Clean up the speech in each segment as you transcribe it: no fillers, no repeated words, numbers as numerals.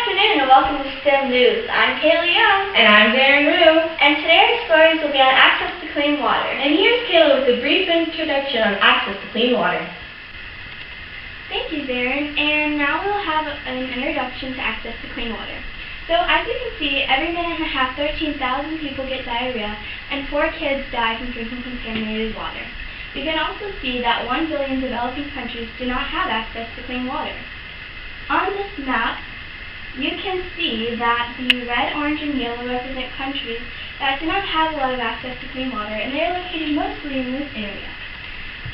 afternoon and welcome to STEM News. I'm Kayla Young. And I'm Zaren+, And today our stories will be on access to clean water. and here's Kayla with a brief introduction on access to clean water. Thank you, Zaren. And now we'll have an introduction to access to clean water. So as you can see, every minute and a half, 13,000 people get diarrhea and 4 kids die from drinking contaminated water. You can also see that 1 billion developing countries do not have access to clean water. On this map, you can see that the red, orange, and yellow represent countries that do not have a lot of access to clean water, and they are located mostly in this area.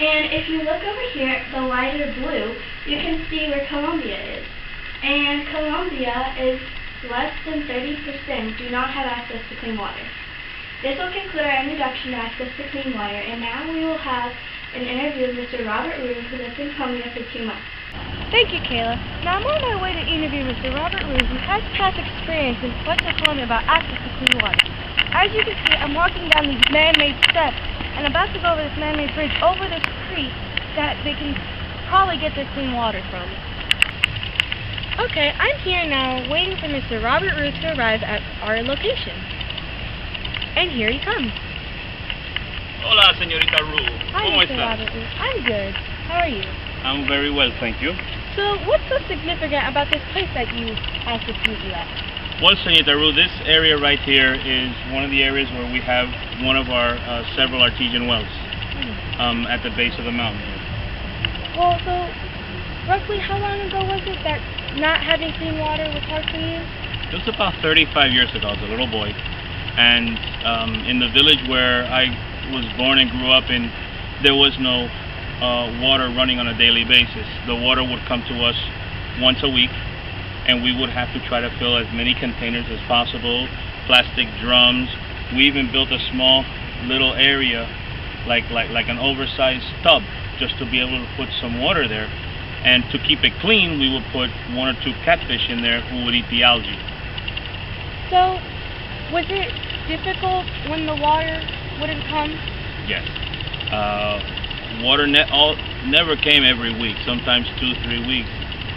And if you look over here, the lighter blue, you can see where Colombia is. And Colombia is less than 30% do not have access to clean water. This will conclude our introduction to access to clean water, and now we will have an interview with Mr. Robert Roos, who lived in Colombia for 2 months. Thank you, Kayla. Now I'm on my way to interview Mr. Robert Roos, who has past experience in Western Colombia about access to clean water. As you can see, I'm walking down these man-made steps and about to go over this man-made bridge over this creek that they can probably get their clean water from. Okay, I'm here now waiting for Mr. Robert Roos to arrive at our location. And here he comes. Hola, señorita Ru. Hi, ¿Cómo Mr. estás? Robert Roos. I'm good. How are you? I'm very well, thank you. So, what's so significant about this place that you asked us to meet you at? Well, señorita Ru, this area right here is one of the areas where we have one of our several artesian wells at the base of the mountain. Well, so, roughly how long ago was it that not having clean water was hard for you? It was about 35 years ago. I was a little boy. And in the village where I was born and grew up in, there was no water running on a daily basis. The water would come to us once a week, and we would have to try to fill as many containers as possible, plastic drums. We even built a small little area, like an oversized tub, just to be able to put some water there. And to keep it clean, we would put 1 or 2 catfish in there who would eat the algae. So, was it difficult when the water wouldn't come? Yes. Water never came every week, sometimes 2-3 weeks.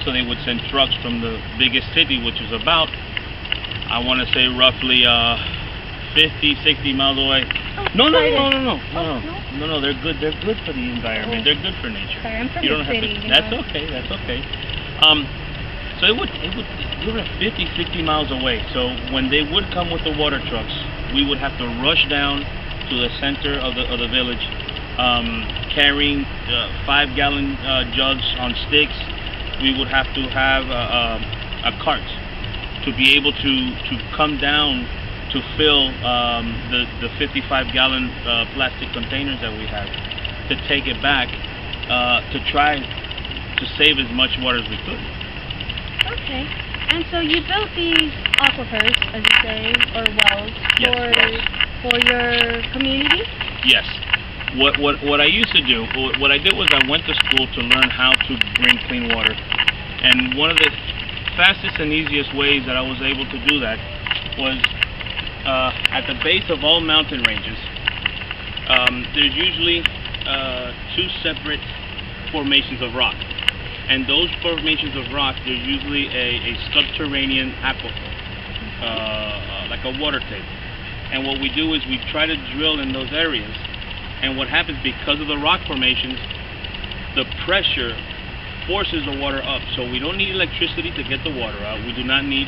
So they would send trucks from the biggest city, which is about, I want to say roughly 50-60 miles away. Oh, No, they're good. They're good for the environment. Oh. They're good for nature. Sorry, I'm from You don't the city. have to. You That's know. okay. That's okay. So we were 50-60 miles away. So when they would come with the water trucks, we would have to rush down to the center of the village, carrying 5-gallon jugs on sticks. We would have to have a cart to be able to come down to fill the 55-gallon plastic containers that we have, to take it back to try to save as much water as we could. Okay. And so you built these aquifers, as you say, or wells, for your community? Yes. What I used to do, what I did was I went to school to learn how to bring clean water. And one of the fastest and easiest ways that I was able to do that was at the base of all mountain ranges, there's usually 2 separate formations of rock. And those formations of rock, there's usually a subterranean aquifer, like a water table. And what we do is we try to drill in those areas. And what happens, because of the rock formations, the pressure forces the water up. So we don't need electricity to get the water out. We do not need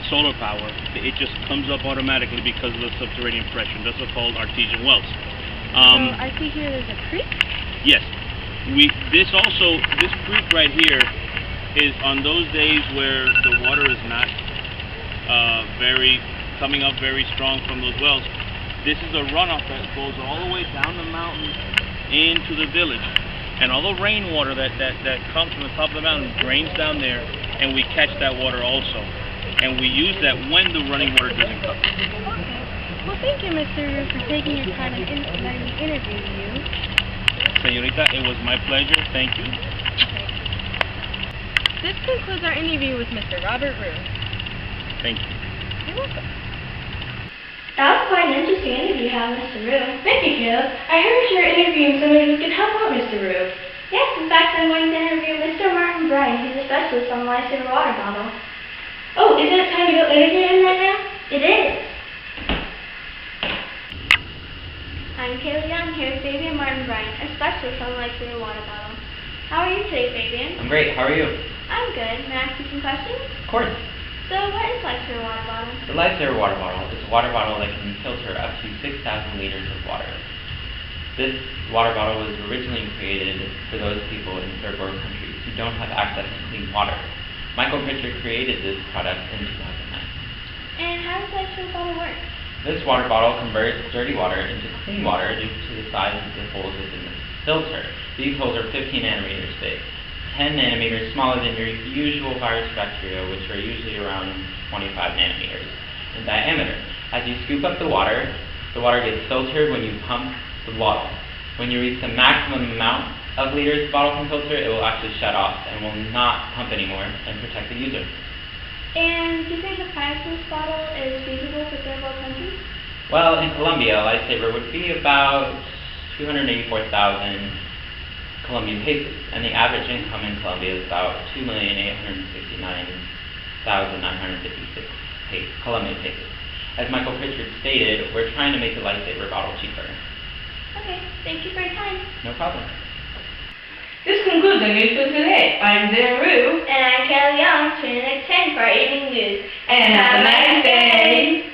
solar power. It just comes up automatically because of the subterranean pressure. Those are called artesian wells. So I see here there's a creek? Yes. This creek right here is on those days where the water is not coming up very strong from those wells. This is a runoff that goes all the way down the mountain into the village. And all the rainwater that comes from the top of the mountain drains down there, and we catch that water also. And we use that when the running water doesn't come. Okay. Well, thank you, Mr. Roos, for taking your time and letting me interview you. Señorita, it was my pleasure. Thank you. Okay. This concludes our interview with Mr. Robert Roos. Thank you. You're welcome. That was quite an interesting interview you had, Mr. Roos. Thank you, Kayla. I heard you're interviewing somebody who can help out Mr. Roos. Yes, in fact, I'm going to interview Mr. Martin Bryan. He's a specialist on the lifesaver water bottle. Oh, isn't it time to go interview him right now? It is. I'm Kaila Young here with Fabian Martin-Bryant, a specialist on the life of your water bottle. How are you today, Fabian? I'm great. How are you? I'm good. May I ask you some questions? Of course. So, what is life for your water bottle? The Lifesaver water bottle is a water bottle that can filter up to 6,000 liters of water. This water bottle was originally created for those people in third world countries who don't have access to clean water. Michael Pritchard created this product in 2009. And how does life for your bottle work? This water bottle converts dirty water into clean water due to the size of the holes within the filter. These holes are 15 nanometers big, 10 nanometers smaller than your usual virus bacteria, which are usually around 25 nanometers in diameter. As you scoop up the water gets filtered when you pump the bottle. When you reach the maximum amount of liters the bottle can filter, it will actually shut off and will not pump anymore and protect the user. And do you think the price of this bottle is feasible for third world countries? Well, in Colombia, a Lifesaver would be about 284,000 Colombian pesos, and the average income in Colombia is about 2,869,956 Colombian pesos. As Michael Pritchard stated, we're trying to make the Lifesaver bottle cheaper. Okay, thank you for your time. No problem. This concludes our news for today. I'm Zaren+, And I'm Kaila Young, tuning in at 10 for our evening news. and have a nice day.